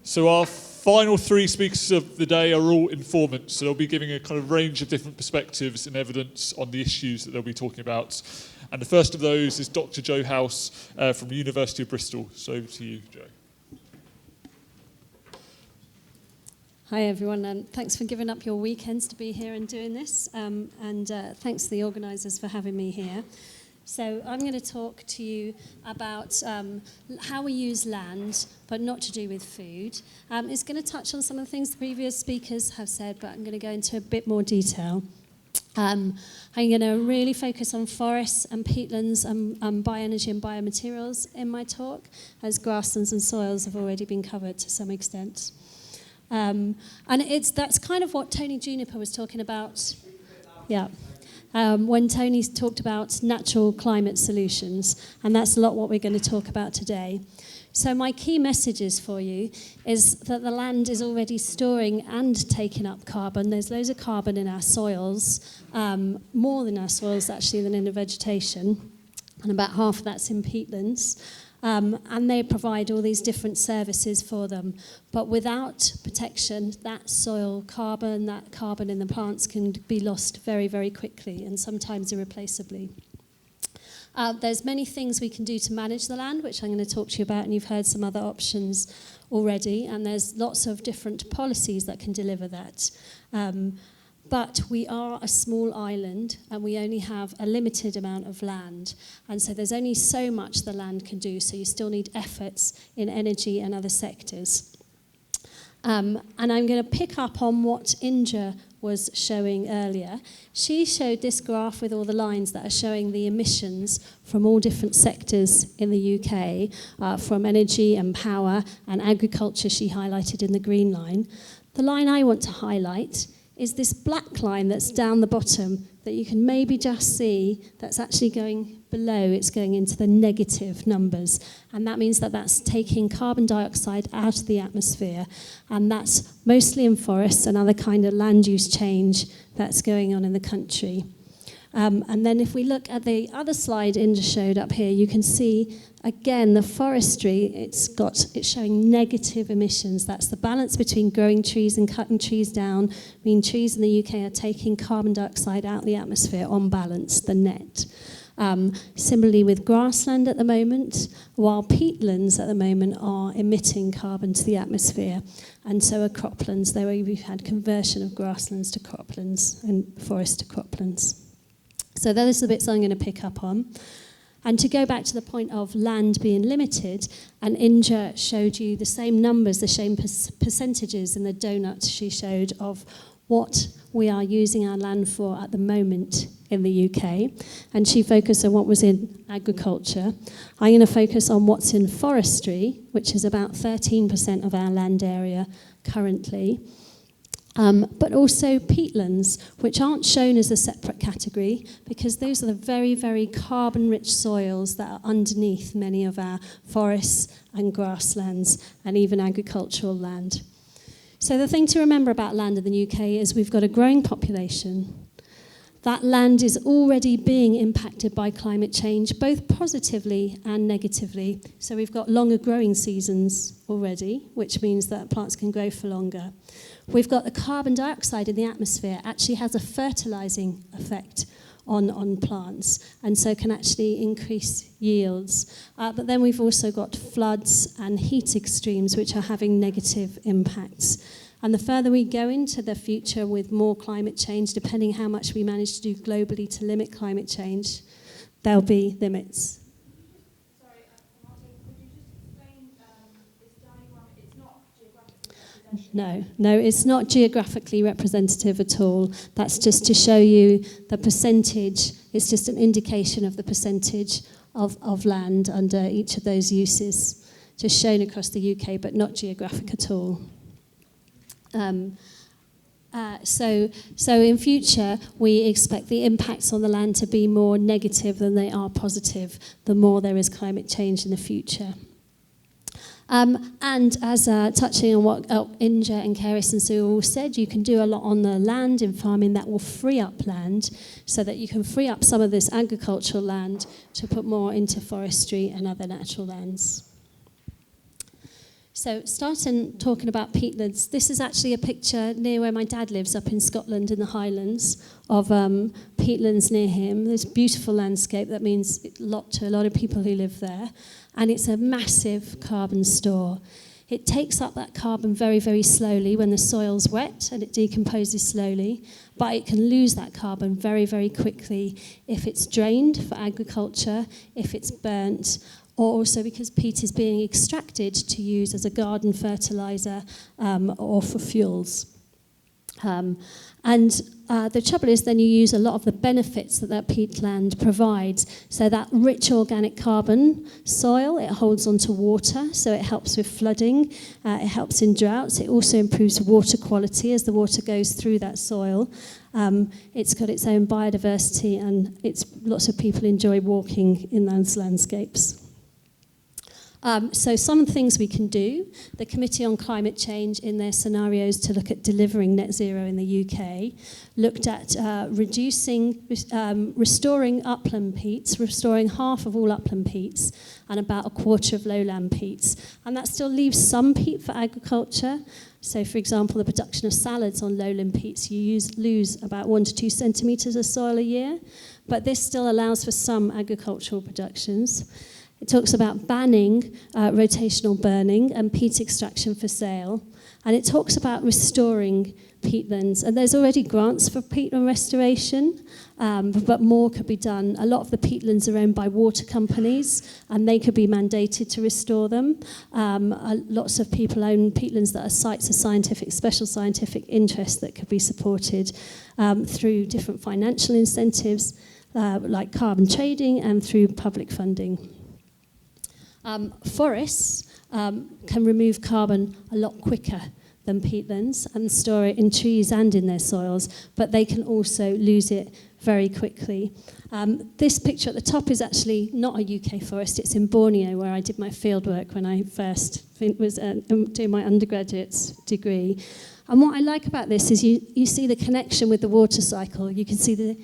So our final three speakers of the day are all informants, so they'll be giving a kind of range of different perspectives and evidence on the issues that they'll be talking about. And the first of those is Dr. Joe House from the University of Bristol. So over to you, Joe. Hi everyone, and thanks for giving up your weekends to be here and doing this, and thanks to the organisers for having me here. So I'm going to talk to you about how we use land, but not to do with food. It's going to touch on some of the things the previous speakers have said, but I'm going to go into a bit more detail. I'm going to really focus on forests and peatlands and bioenergy and biomaterials in my talk, as grasslands and soils have already been covered to some extent. And that's kind of what Tony Juniper was talking about. Yeah. When Tony talked about natural climate solutions, and that's a lot what we're going to talk about today. So my key messages for you is that the land is already storing and taking up carbon. There's loads of carbon in our soils, more than our soils actually than in the vegetation, and about half of that's in peatlands. And they provide all these different services for them. But without protection, that soil carbon, that carbon in the plants can be lost very, very quickly and sometimes irreplaceably. There's many things we can do to manage the land, which I'm going to talk to you about, and you've heard some other options already, and there's lots of different policies that can deliver that. But we are a small island and we only have a limited amount of land. And so there's only so much the land can do, so you still need efforts in energy and other sectors. And I'm going to pick up on what Inja was showing earlier. She showed this graph with all the lines that are showing the emissions from all different sectors in the UK, from energy and power and agriculture she highlighted in the green line. The line I want to highlight is this black line that's down the bottom that you can maybe just see that's actually going below. It's going into the negative numbers. And that means that that's taking carbon dioxide out of the atmosphere. And that's mostly in forests and other kind of land use change that's going on in the country. And then if we look at the other slide Inja showed up here, you can see, again, the forestry, it's showing negative emissions. That's the balance between growing trees and cutting trees down. I mean, trees in the UK are taking carbon dioxide out of the atmosphere on balance, the net. Similarly with grassland at the moment, while peatlands at the moment are emitting carbon to the atmosphere. And so are croplands. There we've had conversion of grasslands to croplands and forest to croplands. So those are the bits I'm going to pick up on. And to go back to the point of land being limited, and Inja showed you the same numbers, the same percentages in the donut she showed of what we are using our land for at the moment in the UK. And she focused on what was in agriculture. I'm going to focus on what's in forestry, which is about 13% of our land area currently. But also peatlands, which aren't shown as a separate category because those are the very, very carbon-rich soils that are underneath many of our forests and grasslands and even agricultural land. So the thing to remember about land in the UK is we've got a growing population. That land is already being impacted by climate change, both positively and negatively. So we've got longer growing seasons already, which means that plants can grow for longer. We've got the carbon dioxide in the atmosphere actually has a fertilizing effect on plants, and so can actually increase yields. But then we've also got floods and heat extremes, which are having negative impacts. And the further we go into the future with more climate change, depending how much we manage to do globally to limit climate change, there'll be limits. Sorry, Martin, could you just explain this diagram? It's not geographically representative. No, it's not geographically representative at all. That's just to show you the percentage. It's just an indication of the percentage of land under each of those uses, just shown across the UK, but not geographic at all. So in future, we expect the impacts on the land to be more negative than they are positive, the more there is climate change in the future. And as touching on what Inja and Keris and Sue all said, you can do a lot on the land in farming that will free up land so that you can free up some of this agricultural land to put more into forestry and other natural lands. So starting talking about peatlands, this is actually a picture near where my dad lives up in Scotland in the Highlands of peatlands near him. There's beautiful landscape that means a lot to a lot of people who live there. And it's a massive carbon store. It takes up that carbon very, very slowly when the soil's wet and it decomposes slowly, but it can lose that carbon very, very quickly if it's drained for agriculture, if it's burnt, or also because peat is being extracted to use as a garden fertilizer or for fuels. The trouble is then you use a lot of the benefits that peatland provides. So that rich organic carbon soil, it holds onto water, so it helps with flooding, it helps in droughts, it also improves water quality as the water goes through that soil. It's got its own biodiversity and lots of people enjoy walking in those landscapes. So some things we can do. The Committee on Climate Change, in their scenarios to look at delivering net zero in the UK, looked at restoring upland peats, restoring half of all upland peats, and about a quarter of lowland peats. And that still leaves some peat for agriculture. So, for example, the production of salads on lowland peats, you lose about 1 to 2 centimetres of soil a year. But this still allows for some agricultural productions. It talks about banning rotational burning and peat extraction for sale. And it talks about restoring peatlands. And there's already grants for peatland restoration, but more could be done. A lot of the peatlands are owned by water companies, and they could be mandated to restore them. Lots of people own peatlands that are sites of special scientific interest that could be supported through different financial incentives, like carbon trading, and through public funding. Forests can remove carbon a lot quicker than peatlands and store it in trees and in their soils, but they can also lose it very quickly. This picture at the top is actually not a UK forest, it's in Borneo where I did my fieldwork when I first was doing my undergraduate degree. And what I like about this is you see the connection with the water cycle. You can see the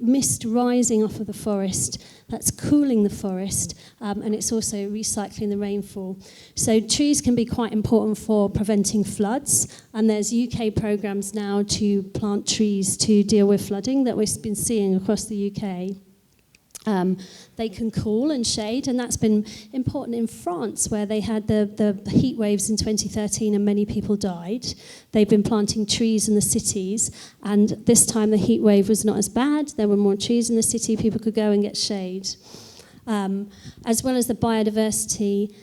mist rising off of the forest, that's cooling the forest, and it's also recycling the rainfall. So trees can be quite important for preventing floods, and there's UK programmes now to plant trees to deal with flooding that we've been seeing across the UK. They can cool and shade, and that's been important in France, where they had the heat waves in 2013 and many people died. They've been planting trees in the cities, and this time the heat wave was not as bad. There were more trees in the city, people could go and get shade. As well as the biodiversity,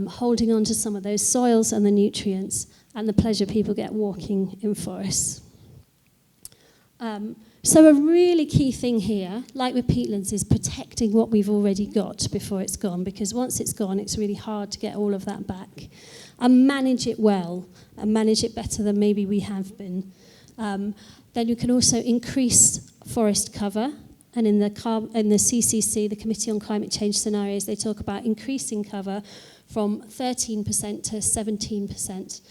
holding on to some of those soils and the nutrients, and the pleasure people get walking in forests. So a really key thing here, like with peatlands, is protecting what we've already got before it's gone, because once it's gone, it's really hard to get all of that back. And manage it well, and manage it better than maybe we have been. Then you can also increase forest cover, and in the CCC, the Committee on Climate Change scenarios, they talk about increasing cover from 13% to 17%.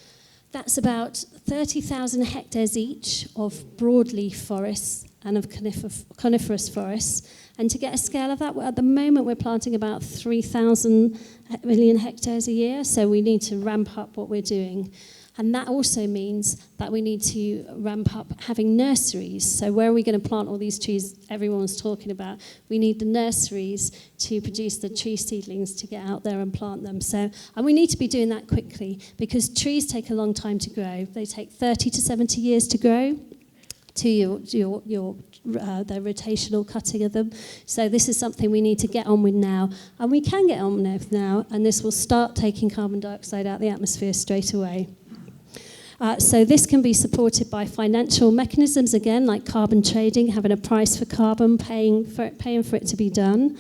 That's about 30,000 hectares each of broadleaf forests and of coniferous forests. And to get a scale of that, at the moment we're planting about 3,000 million hectares a year, so we need to ramp up what we're doing. And that also means that we need to ramp up having nurseries. So where are we going to plant all these trees everyone's talking about? We need the nurseries to produce the tree seedlings to get out there and plant them. And we need to be doing that quickly, because trees take a long time to grow. They take 30 to 70 years to grow to the rotational cutting of them. So this is something we need to get on with now. And we can get on with now, and this will start taking carbon dioxide out of the atmosphere straight away. So this can be supported by financial mechanisms, again, like carbon trading, having a price for carbon, paying for it to be done,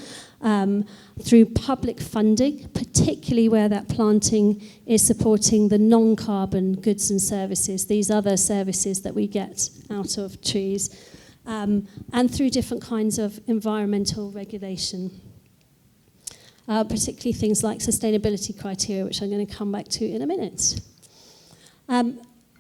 through public funding, particularly where that planting is supporting the non-carbon goods and services, these other services that we get out of trees, and through different kinds of environmental regulation. Particularly things like sustainability criteria, which I'm going to come back to in a minute.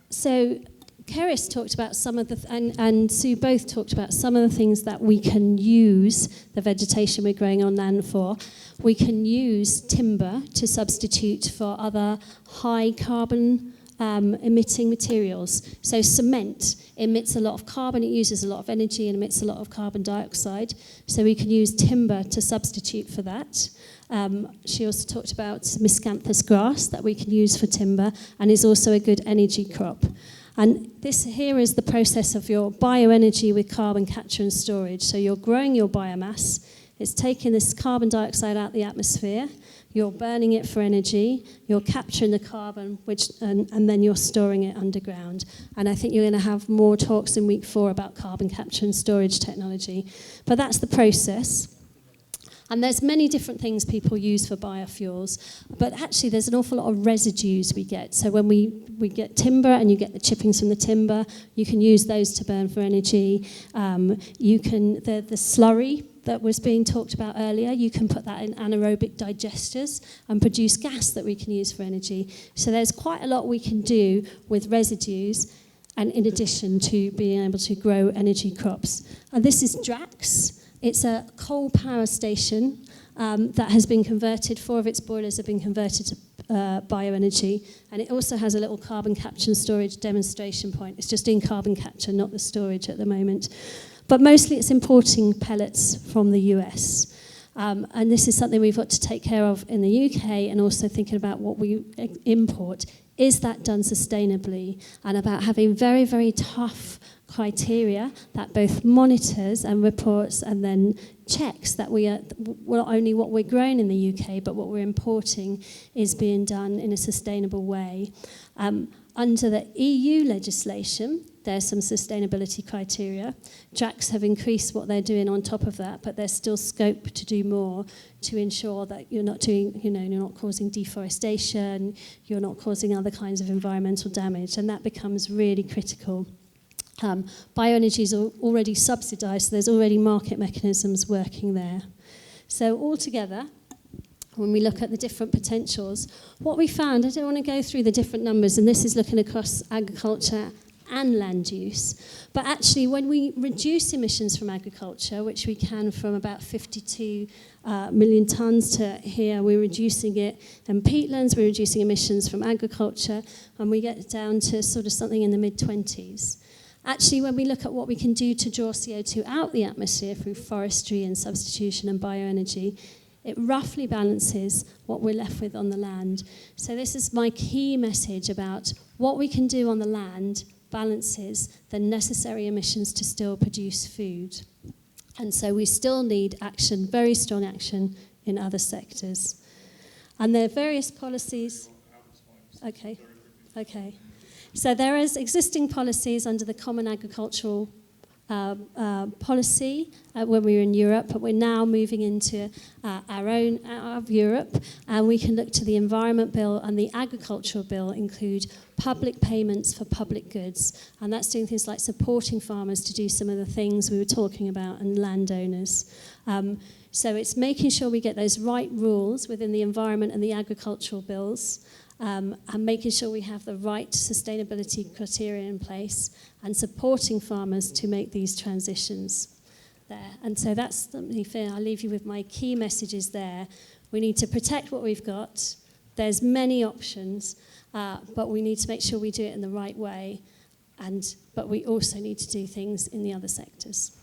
So Keris talked about some of the, and Sue both talked about some of the things that we can use the vegetation we're growing on land for. we can use timber to substitute for other high carbon emitting materials. So cement emits a lot of carbon, it uses a lot of energy and emits a lot of carbon dioxide. So we can use timber to substitute for that. She also talked about miscanthus grass that we can use for timber and is also a good energy crop. And this here is the process of your bioenergy with carbon capture and storage. So you're growing your biomass, it's taking this carbon dioxide out of the atmosphere, you're burning it for energy, you're capturing the carbon, and then you're storing it underground. And I think you're going to have more talks in week 4 about carbon capture and storage technology. But that's the process. And there's many different things people use for biofuels, but actually there's an awful lot of residues we get. So when we get timber and you get the chippings from the timber, you can use those to burn for energy. The slurry that was being talked about earlier, you can put that in anaerobic digesters and produce gas that we can use for energy. So there's quite a lot we can do with residues, and in addition to being able to grow energy crops. And this is Drax. It's a coal power station that has been converted, 4 of its boilers have been converted to bioenergy, and it also has a little carbon capture and storage demonstration point. It's just in carbon capture, not the storage at the moment. But mostly it's importing pellets from the US. And this is something we've got to take care of in the UK, and also thinking about what we import. Is that done sustainably? And about having very, very tough criteria that both monitors and reports and then checks that we are, not only what we're growing in the UK, but what we're importing is being done in a sustainable way. Under the EU legislation, there's some sustainability criteria. Drax have increased what they're doing on top of that, but there's still scope to do more to ensure that you're not doing, you're not causing deforestation, you're not causing other kinds of environmental damage, and that becomes really critical. Bioenergy is already subsidised, so there's already market mechanisms working there. So altogether, when we look at the different potentials, what we found, I don't want to go through the different numbers, and this is looking across agriculture and land use, but actually when we reduce emissions from agriculture, which we can from about 52 million tonnes to here, we're reducing it, and peatlands, we're reducing emissions from agriculture, and we get down to sort of something in the mid-20s. Actually, when we look at what we can do to draw CO2 out the atmosphere through forestry and substitution and bioenergy, it roughly balances what we're left with on the land. So this is my key message about what we can do on the land balances the necessary emissions to still produce food. And so we still need action, very strong action in other sectors. And there are various policies. Okay. So there is existing policies under the Common Agricultural policy when we were in Europe, but we're now moving into our own out of Europe, and we can look to the Environment Bill and the Agricultural Bill include public payments for public goods, and that's doing things like supporting farmers to do some of the things we were talking about, and landowners. So it's making sure we get those right rules within the environment and the agricultural bills, and making sure we have the right sustainability criteria in place and supporting farmers to make these transitions there. And so that's something fair. I'll leave you with my key messages there. We need to protect what we've got. There's many options, but we need to make sure we do it in the right way. But we also need to do things in the other sectors.